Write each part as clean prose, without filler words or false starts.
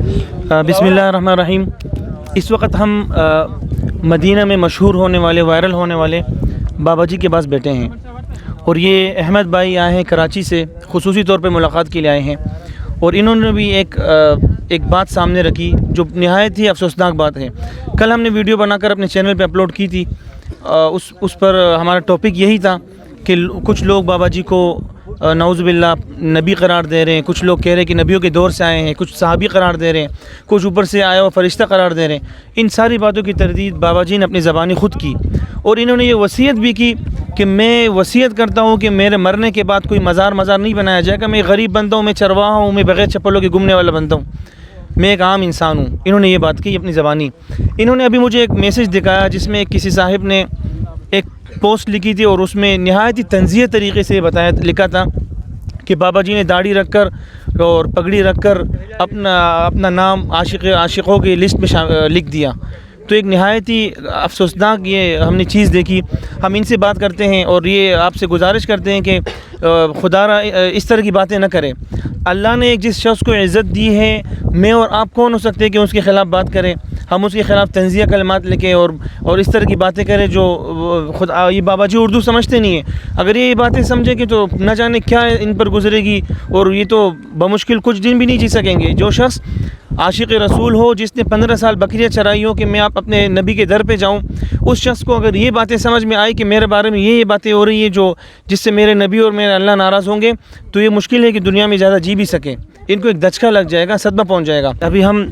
بسم اللہ الرحمن الرحیم۔ اس وقت ہم مدینہ میں مشہور ہونے والے وائرل ہونے والے بابا جی کے پاس بیٹھے ہیں، اور یہ احمد بھائی آئے ہیں کراچی سے، خصوصی طور پہ ملاقات کے لیے آئے ہیں، اور انہوں نے بھی ایک بات سامنے رکھی جو نہایت ہی افسوسناک بات ہے۔ کل ہم نے ویڈیو بنا کر اپنے چینل پہ اپلوڈ کی تھی، اس پر ہمارا ٹاپک یہی تھا کہ کچھ لوگ بابا جی کو نعوذ باللہ نبی قرار دے رہے ہیں، کچھ لوگ کہہ رہے ہیں کہ نبیوں کے دور سے آئے ہیں، کچھ صحابی قرار دے رہے ہیں، کچھ اوپر سے آیا ہوا فرشتہ قرار دے رہے ہیں۔ ان ساری باتوں کی تردید بابا جی نے اپنی زبانی خود کی، اور انہوں نے یہ وصیت بھی کی کہ میں وصیت کرتا ہوں کہ میرے مرنے کے بعد کوئی مزار نہیں بنایا جائے گا، میں غریب بندہ ہوں، میں چرواہا ہوں، میں بغیر چپلوں کے گھومنے والا بندہ ہوں، میں ایک عام انسان ہوں۔ انہوں نے یہ بات کی اپنی زبانی۔ انہوں نے ابھی مجھے ایک میسج دکھایا جس میں کسی صاحب نے ایک پوسٹ لکھی تھی، اور اس میں نہایت ہی تنزیہ طریقے سے لکھا تھا کہ بابا جی نے داڑھی رکھ کر اور پگڑی رکھ کر اپنا نام عاشقوں کی لسٹ میں لکھ دیا۔ تو ایک نہایت ہی افسوسناک یہ ہم نے چیز دیکھی۔ ہم ان سے بات کرتے ہیں اور یہ آپ سے گزارش کرتے ہیں کہ خدا را اس طرح کی باتیں نہ کریں۔ اللہ نے ایک جس شخص کو عزت دی ہے، میں اور آپ کون ہو سکتے ہیں کہ اس کے خلاف بات کریں؟ ہم اس کے خلاف تنزیہ کلمات لکھیں اور اس طرح کی باتیں کریں جو یہ بابا جی اردو سمجھتے نہیں ہیں۔ اگر یہ باتیں سمجھیں کہ تو نہ جانے کیا ان پر گزرے گی، اور یہ تو بمشکل کچھ دن بھی نہیں جی سکیں گے۔ جو شخص عاشق رسول ہو، جس نے 15 سال بکریاں چرائی ہو کہ میں اپنے نبی کے در پہ جاؤں، اس شخص کو اگر یہ باتیں سمجھ میں آئی کہ میرے بارے میں یہ باتیں ہو رہی ہیں جس سے میرے نبی اور میرے اللہ ناراض ہوں گے، تو یہ مشکل ہے کہ دنیا میں زیادہ جی بھی سکیں۔ ان کو ایک دھچکا لگ جائے گا، صدمہ پہنچ جائے گا۔ ابھی ہم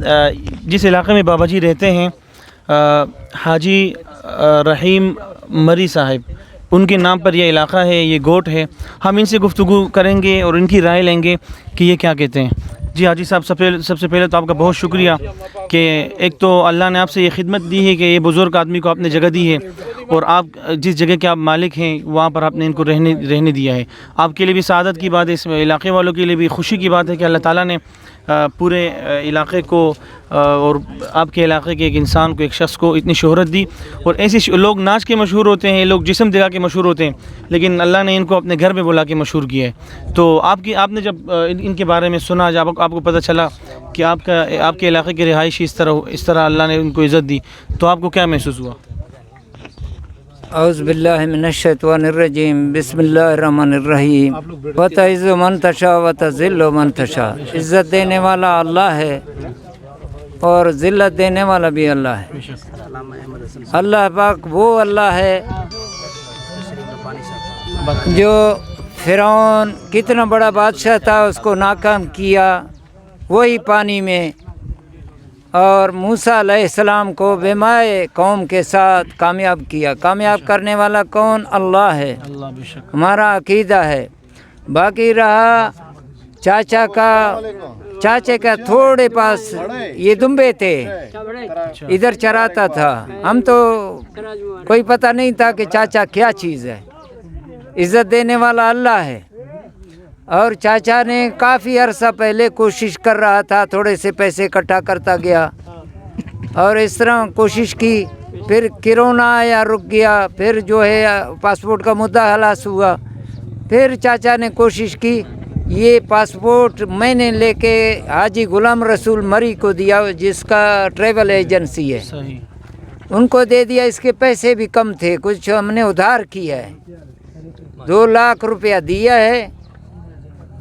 جس علاقے میں بابا جی رہتے ہیں، حاجی رحیم مری صاحب، ان کے نام پر یہ علاقہ ہے، یہ گوٹ ہے۔ ہم ان سے گفتگو کریں گے اور ان کی رائے لیں گے کہ یہ کیا کہتے ہیں۔ جی حاجی صاحب، سب سے پہلے تو آپ کا بہت شکریہ کہ ایک تو اللہ نے آپ سے یہ خدمت دی ہے کہ یہ بزرگ آدمی کو آپ نے جگہ دی ہے، اور آپ جس جگہ کے آپ مالک ہیں وہاں پر آپ نے ان کو رہنے دیا ہے۔ آپ کے لیے بھی سعادت کی بات ہے، اس علاقے والوں کے لیے بھی خوشی کی بات ہے کہ اللہ تعالیٰ نے پورے علاقے کو اور آپ کے علاقے کے ایک انسان کو، ایک شخص کو اتنی شہرت دی۔ اور ایسے لوگ ناچ کے مشہور ہوتے ہیں، لوگ جسم دکھا کے مشہور ہوتے ہیں، لیکن اللہ نے ان کو اپنے گھر پہ بلا کے مشہور کیا ہے۔ تو آپ نے جب ان کے بارے میں سنا، جب آپ کو پتہ چلا کہ آپ کے علاقے کے رہائشی اس طرح اللہ نے ان کو عزت دی، تو آپ کو کیا محسوس ہوا؟ اعوذ باللہ من الشیطان الرجیم، بسم اللہ الرحمن الرحیم۔ وتعز من تشاء وتذل من تشاء۔ عزت دینے والا اللہ ہے اور ذلت دینے والا بھی اللہ ہے۔ اللہ پاک وہ اللہ ہے جو فرعون کتنا بڑا بادشاہ تھا، اس کو ناکام کیا وہی پانی میں، اور موسیٰ علیہ السلام کو بیمائے قوم کے ساتھ کامیاب کیا۔ کامیاب کرنے والا کون؟ اللہ ہے، ہمارا عقیدہ ہے۔ باقی رہا چاچے کا تھوڑے پاس یہ دمبے تھے، ادھر چراتا تھا، ہم تو کوئی پتہ نہیں تھا کہ چاچا کیا چیز ہے۔ عزت دینے والا اللہ ہے، اور چاچا نے کافی عرصہ پہلے کوشش کر رہا تھا، تھوڑے سے پیسے اکٹھا کرتا گیا اور اس طرح کوشش کی، پھر کرونا آیا، رک گیا، پھر جو ہے پاسپورٹ کا مدعا خلاص ہوا، پھر چاچا نے کوشش کی، یہ پاسپورٹ میں نے لے کے حاجی غلام رسول مری کو دیا، جس کا ٹریول ایجنسی ہے، ان کو دے دیا۔ اس کے پیسے بھی کم تھے، کچھ ہم نے ادھار کیا ہے، 2 لاکھ روپیہ دیا ہے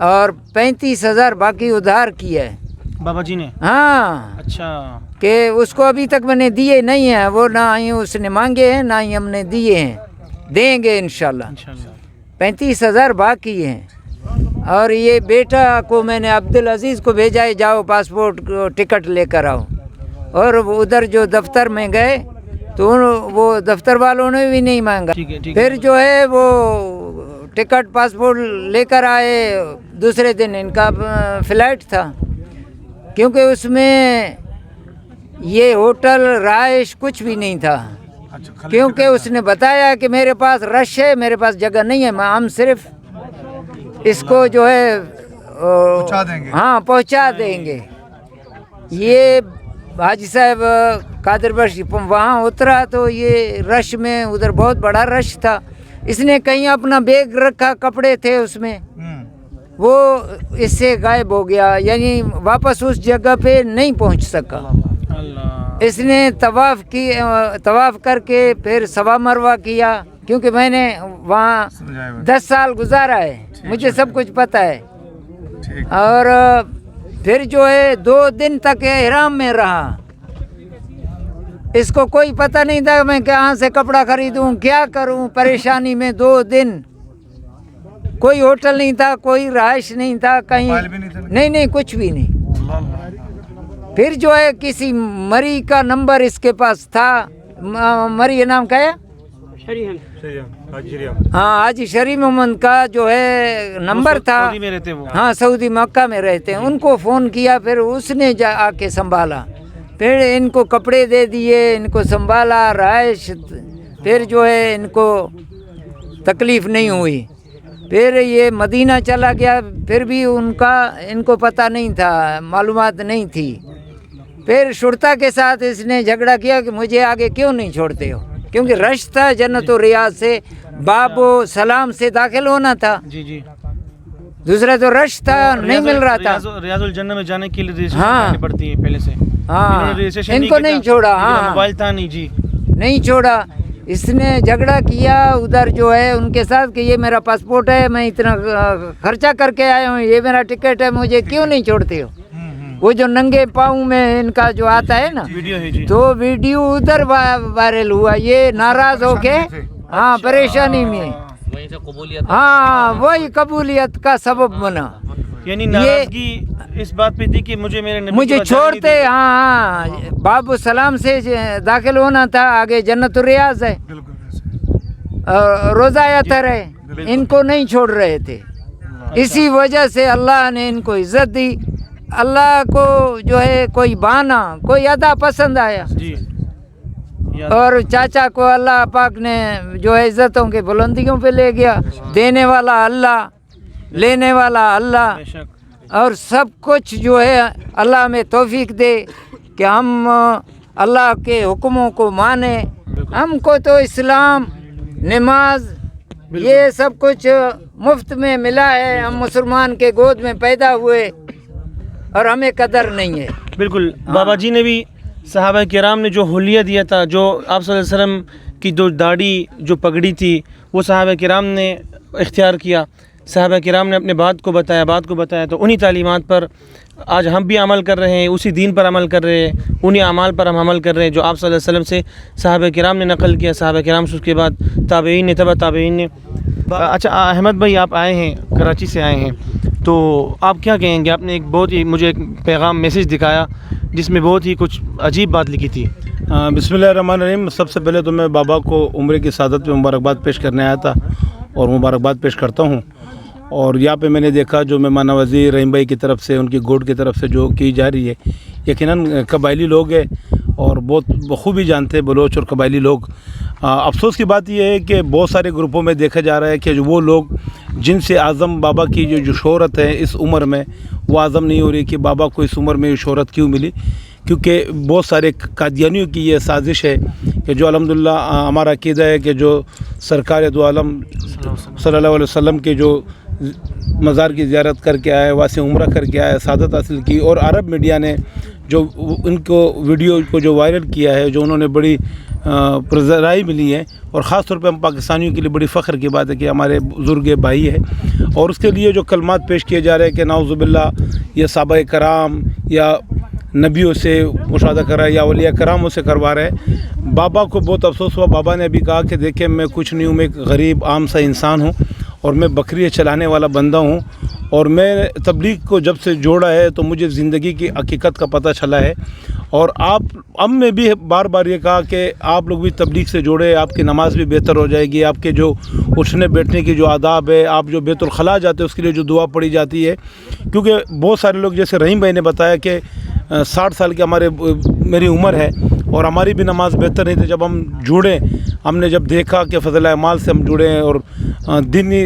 اور 35,000 باقی ادھار کیا ہے بابا جی نے۔ ہاں، اچھا، کہ اس کو ابھی تک میں نے دیے نہیں ہیں، وہ نہ ہی اس نے مانگے ہیں نہ ہی ہم نے دیے ہیں، دیں گے انشاءاللہ۔ 35,000 باقی ہیں، اور یہ بیٹا کو میں نے عبدالعزیز کو بھیجا ہے، جاؤ پاسپورٹ ٹکٹ لے کر آؤ، اور ادھر جو دفتر میں گئے تو وہ دفتر والوں نے بھی نہیں مانگا۔ پھر جو ہے وہ ٹکٹ پاسپورٹ لے کر آئے، دوسرے دن ان کا فلائٹ تھا، کیونکہ اس میں یہ ہوٹل رہائش کچھ بھی نہیں تھا، کیونکہ اس نے بتایا کہ میرے پاس رش ہے، میرے پاس جگہ نہیں ہے، ہم صرف اس کو جو ہے پہنچا دیں گے۔ یہ حاجی صاحب قادر بخش وہاں اترا تو یہ رش میں، ادھر بہت بڑا رش تھا، اس نے کہیں اپنا بیگ رکھا، کپڑے تھے اس میں، وہ اس سے غائب ہو گیا، یعنی واپس اس جگہ پہ نہیں پہنچ سکا۔ اس نے طواف کر کے پھر صفا مروہ کیا، کیونکہ میں نے وہاں 10 سال گزارا ہے، مجھے سب کچھ پتہ ہے۔ اور پھر جو ہے 2 دن تک احرام میں رہا، اس کو کوئی پتہ نہیں تھا میں کہاں سے کپڑا خریدوں، کیا کروں، پریشانی میں 2 دن۔ کوئی ہوٹل نہیں تھا، کوئی رہائش نہیں تھا، کہیں نہیں کچھ بھی نہیں۔ پھر جو ہے کسی مری کا نمبر اس کے پاس تھا، مری نام کیا ہے؟ ہاں، حاجی شریف محمد کا جو ہے نمبر تھا، ہاں سعودی مکہ میں رہتے ہیں، ان کو فون کیا، پھر اس نے آ کے سنبھالا، پھر ان کو کپڑے دے دیے، ان کو سنبھالا، رہائش، پھر جو ہے ان کو تکلیف نہیں ہوئی۔ پھر یہ مدینہ چلا گیا، پھر بھی ان کو پتہ نہیں تھا، معلومات نہیں تھی۔ پھر شرطا کے ساتھ اس نے جھگڑا کیا کہ مجھے آگے کیوں نہیں چھوڑتے ہو، کیونکہ رش تھا جنت و ریاض سے، باب و سلام سے داخل ہونا تھا، دوسرا تو رش تھا، نہیں مل رہا تھا۔ ریاض الجنہ میں جانے کے لیے رجسٹریشن ہاں کرنی پڑتی ہے پہلے سے، ہاں، ان کو نہیں چھوڑا، ہاں موبائل تھا نہیں، جی نہیں چھوڑا۔ اس نے جھگڑا کیا ادھر جو ہے ان کے ساتھ کہ یہ میرا پاسپورٹ ہے، میں اتنا خرچہ کر کے آیا ہوں، یہ میرا ٹکٹ ہے، مجھے کیوں نہیں چھوڑتے ہو۔ وہ جو ننگے پاؤں میں ان کا جو آتا ہے نا تو ویڈیو ادھر وائرل ہوا، یہ ناراض ہو کے، ہاں پریشانی میں، ہاں وہی قبولیت کا سبب بنا۔ یعنی ناراضگی اس بات پہ تھی کہ مجھے چھوڑتے، ہاں باب السلام سے داخل ہونا تھا، آگے جنت الریاض ہے، روزہ اطہر ہے، ان کو نہیں چھوڑ رہے تھے۔ اسی وجہ سے اللہ نے ان کو عزت دی۔ اللہ کو جو ہے کوئی بہانہ، کوئی ادا پسند آیا، اور چاچا کو اللہ پاک نے جو ہے عزتوں کے بلندیوں پہ لے گیا۔ دینے والا اللہ، لینے والا اللہ، اور سب کچھ جو ہے اللہ میں توفیق دے کہ ہم اللہ کے حکموں کو مانیں۔ ہم کو تو اسلام، نماز، یہ سب کچھ مفت میں ملا ہے، ہم مسلمان کے گود میں پیدا ہوئے اور ہمیں قدر نہیں ہے۔ بالکل، بابا جی نے بھی صحابہ کرام نے جو حلیہ دیا تھا، جو آپ صلی اللہ علیہ وسلم کی جو داڑھی، جو پگڑی تھی، وہ صحابہ کرام نے اختیار کیا، صحابہ کرام نے اپنے بات کو بتایا، تو انہی تعلیمات پر آج ہم بھی عمل کر رہے ہیں، اسی دین پر عمل کر رہے ہیں، انہی اعمال پر ہم عمل کر رہے ہیں جو آپ صلی اللہ علیہ وسلم سے صحابہ کرام نے نقل کیا، صحابہ کرام سے اس کے بعد تابعین نے، تبع تابعین نے۔ اچھا احمد بھائی، آپ آئے ہیں، کراچی سے آئے ہیں، تو آپ کیا کہیں گے؟ آپ نے ایک بہت ہی مجھے ایک پیغام، میسیج دکھایا جس میں بہت ہی کچھ عجیب بات لکھی تھی۔ بسم اللہ الرحمن الرحیم۔ سب سے پہلے تو میں بابا کو عمرے کی سعادت میں مبارکباد پیش کرنے آیا تھا، اور مبارکباد پیش کرتا ہوں۔ اور یہاں پہ میں نے دیکھا جو مہمان نوازی رحیم بھائی کی طرف سے، ان کی گوٹ کی طرف سے جو کی جا رہی ہے، یقیناً قبائلی لوگ ہیں اور بہت بخوبی جانتے ہیں بلوچ اور قبائلی لوگ۔ افسوس کی بات یہ ہے کہ بہت سارے گروپوں میں دیکھا جا رہا ہے کہ وہ لوگ جن سے اعظم بابا کی جو شہرت ہے اس عمر میں، وہ اعظم نہیں ہو رہی کہ بابا کو اس عمر میں شہرت کیوں ملی، کیونکہ بہت سارے قادیانیوں کی یہ سازش ہے کہ جو الحمدللہ ہمارا عقیدہ ہے کہ جو سرکار دو عالم صلی اللہ علیہ وسلم کے جو مزار کی زیارت کر کے آئے، وہاں سے عمرہ کر کے آئے، سعادت حاصل کی، اور عرب میڈیا نے جو ان کو ویڈیو کو جو وائرل کیا ہے، جو انہوں نے بڑی پرزرائی ملی ہے، اور خاص طور پہ ہم پاکستانیوں کے لیے بڑی فخر کی بات ہے کہ ہمارے بزرگ بھائی ہے، اور اس کے لیے جو کلمات پیش کیے جا رہے ہیں کہ نعوذ باللہ یہ صحابہ کرام یا نبیوں سے مشاہدہ کرا یا اولیاء کراموں سے کروا رہے ہیں۔ بابا کو بہت افسوس ہوا، بابا نے ابھی کہا کہ دیکھیں میں کچھ نہیں ہوں، میں ایک غریب عام سا انسان ہوں، اور میں بکری چلانے والا بندہ ہوں، اور میں تبلیغ کو جب سے جوڑا ہے تو مجھے زندگی کی حقیقت کا پتہ چلا ہے، اور اب میں بھی بار بار یہ کہا کہ آپ لوگ بھی تبلیغ سے جوڑے، آپ کی نماز بھی بہتر ہو جائے گی، آپ کے جو اٹھنے بیٹھنے کی جو آداب ہے، آپ جو بیت الخلاء جاتے ہیں اس کے لیے جو دعا پڑھی جاتی ہے، کیونکہ بہت سارے لوگ جیسے رحیم بھائی نے بتایا کہ 60 سال کی میری عمر ہے، اور ہماری بھی نماز بہتر نہیں تھی۔ جب ہم جڑے، ہم نے جب دیکھا کہ فضل اعمال سے ہم جڑے ہیں اور دینی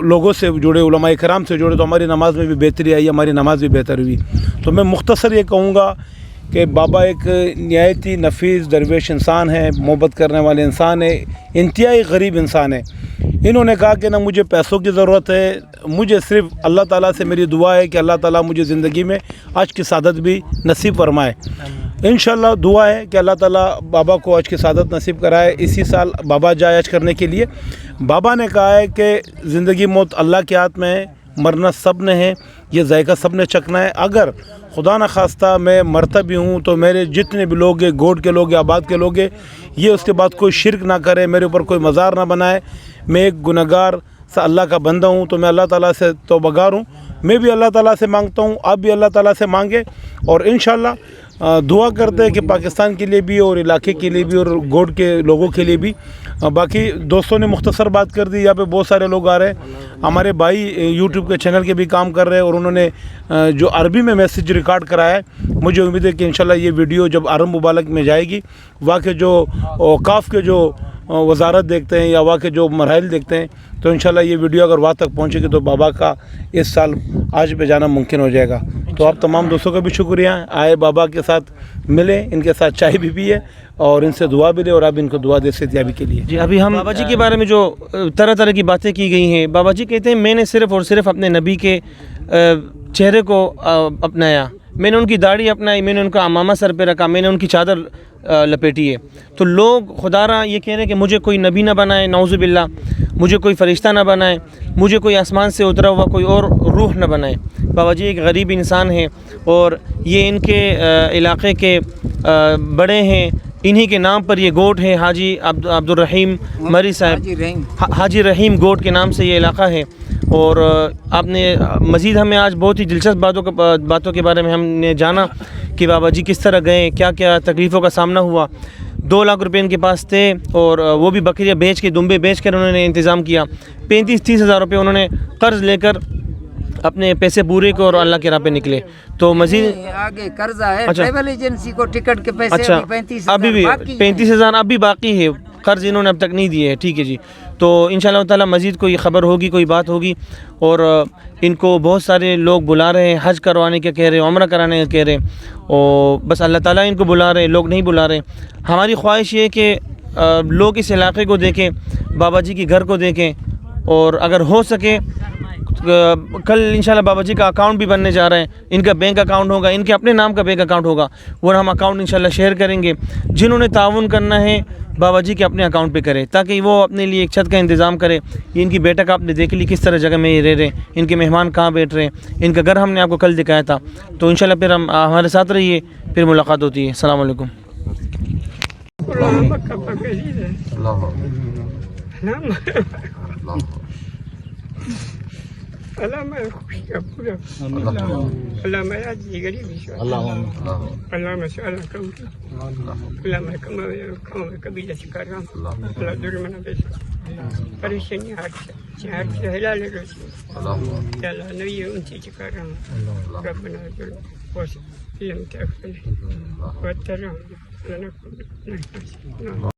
لوگوں سے جڑے، علماء کرام سے جڑے، تو ہماری نماز میں بھی بہتری آئی، ہماری نماز بھی بہتر ہوئی۔ تو میں مختصر یہ کہوں گا کہ بابا ایک نہایتی نفیس درویش انسان ہے, محبت کرنے والے انسان ہے, انتہائی غریب انسان ہے. انہوں نے کہا کہ نہ مجھے پیسوں کی ضرورت ہے, مجھے صرف اللہ تعالیٰ سے میری دعا ہے کہ اللہ تعالیٰ مجھے زندگی میں آج کی سعادت بھی نصیب فرمائے. انشاءاللہ دعا ہے کہ اللہ تعالیٰ بابا کو آج کی سعادت نصیب کرائے. اسی سال بابا جائے حج کرنے کے لیے. بابا نے کہا ہے کہ زندگی موت اللہ کے ہاتھ میں ہے, مرنا سب نے ہے, یہ ذائقہ سب نے چکھنا ہے. اگر خدا نہ خواستہ میں مرتا بھی ہوں تو میرے جتنے بھی لوگ ہیں, گوڈ کے لوگ ہیں, آباد کے لوگ ہیں, یہ اس کے بعد کوئی شرک نہ کرے, میرے اوپر کوئی مزار نہ بنائے. میں ایک گنہگار سا اللہ کا بندہ ہوں, تو میں اللہ تعالیٰ سے توبہ گار ہوں. میں بھی اللہ تعالیٰ سے مانگتا ہوں, آپ بھی اللہ تعالیٰ سے مانگے, اور انشاءاللہ دعا کرتے ہیں کہ پاکستان کے لیے بھی اور علاقے کے لیے بھی اور گوڈ کے لوگوں کے لیے بھی. باقی دوستوں نے مختصر بات کر دی. یہاں پہ بہت سارے لوگ آ رہے ہیں, ہمارے بھائی یوٹیوب کے چینل کے بھی کام کر رہے ہیں, اور انہوں نے جو عربی میں میسیج ریکارڈ کرایا ہے, مجھے امید ہے کہ انشاءاللہ یہ ویڈیو جب حرم مبارک میں جائے گی, وہاں کے جو اوقاف کے جو وزارت دیکھتے ہیں یا وہاں کے جو مراحل دیکھتے ہیں, تو انشاءاللہ یہ ویڈیو اگر وہاں تک پہنچے گی تو بابا کا اس سال حج پہ جانا ممکن ہو جائے گا. تو آپ تمام دوستوں کا بھی شکریہ, آئے بابا کے ساتھ ملے, ان کے ساتھ چائے بھی پیے اور ان سے دعا بھی لے, اور آپ ان کو دعا دے صحتیابی کے لیے. جی ابھی ہم بابا جی کے بارے میں جو طرح طرح کی باتیں کی گئی ہیں, بابا جی کہتے ہیں میں نے صرف اور صرف اپنے نبی کے چہرے کو اپنایا, میں نے ان کی داڑھی اپنائی, میں نے ان کا عمامہ سر پہ رکھا, میں نے ان کی چادر لپیٹی ہے. تو لوگ خدا را یہ کہہ رہے ہیں کہ مجھے کوئی نبی نہ بنائے, نعوذ باللہ, مجھے کوئی فرشتہ نہ بنائے, مجھے کوئی آسمان سے اترا ہوا کوئی اور روح نہ بنائے. بابا جی ایک غریب انسان ہیں, اور یہ ان کے علاقے کے بڑے ہیں, انہی کے نام پر یہ گوٹ ہے, حاجی عبد الرحیم مری صاحب, حاجی رحیم گوٹ کے نام سے یہ علاقہ ہے. اور آپ نے مزید ہمیں آج بہت ہی دلچسپ باتوں کے بارے میں ہم نے جانا کہ بابا جی کس طرح گئے, کیا کیا تکلیفوں کا سامنا ہوا. 2 لاکھ روپے ان کے پاس تھے, اور وہ بھی بکریاں بیچ کے, دمبے بیچ کر انہوں نے انتظام کیا. 35-30 ہزار روپے انہوں نے قرض لے کر اپنے پیسے پورے کو اور اللہ کے راہ پہ نکلے. تو مزید آگے قرضہ ہے, ٹریول ایجنسی کو ٹکٹ کے پیسے اچھا, 35,000 ابھی بھی 35,000 اب بھی باقی ہے, قرض انہوں نے اب تک نہیں دیے ہے. ٹھیک ہے جی, تو انشاءاللہ تعالی مزید کوئی خبر ہوگی, کوئی بات ہوگی. اور ان کو بہت سارے لوگ بلا رہے ہیں, حج کروانے کا کہہ رہے ہیں, عمرہ کرانے کا کہہ رہے ہیں, اور بس اللہ تعالیٰ ان کو بلا رہے ہیں, لوگ نہیں بلا رہے. ہماری خواہش یہ ہے کہ لوگ اس علاقے کو دیکھیں, بابا جی کے گھر کو دیکھیں, اور اگر ہو سکے کل انشاءاللہ بابا جی کا اکاؤنٹ بھی بننے جا رہا ہے, ان کا بینک اکاؤنٹ ہوگا, ان کے اپنے نام کا بینک اکاؤنٹ ہوگا, وہ ہم اکاؤنٹ انشاءاللہ شیئر کریں گے. جنہوں نے تعاون کرنا ہے بابا جی کے اپنے اکاؤنٹ پہ کرے, تاکہ وہ اپنے لیے ایک چھت کا انتظام کرے. یہ ان کی بیٹا کا آپ نے دیکھ لی کس طرح جگہ میں یہ رہ رہے ہیں, ان کے مہمان کہاں بیٹھ رہے ہیں, ان کا گھر ہم نے آپ کو کل دکھایا تھا. تو انشاءاللہ پھر ہم ہمارے ساتھ رہیے, پھر ملاقات ہوتی ہے. السلام علیکم. اللہ میں خوش کا پورا اللہ میں آجی غریبی شو اللہ میں سوالہ کروں اللہ میں کھاؤں کبھی جیسے کر رہا ہوں اللہ دور میں نہ بیسا پریشانی ہر سے حلال رسی اللہ نوی ان چیز کر رہا ہوں ربنا جل واسع لم تغفر واترہم لنکن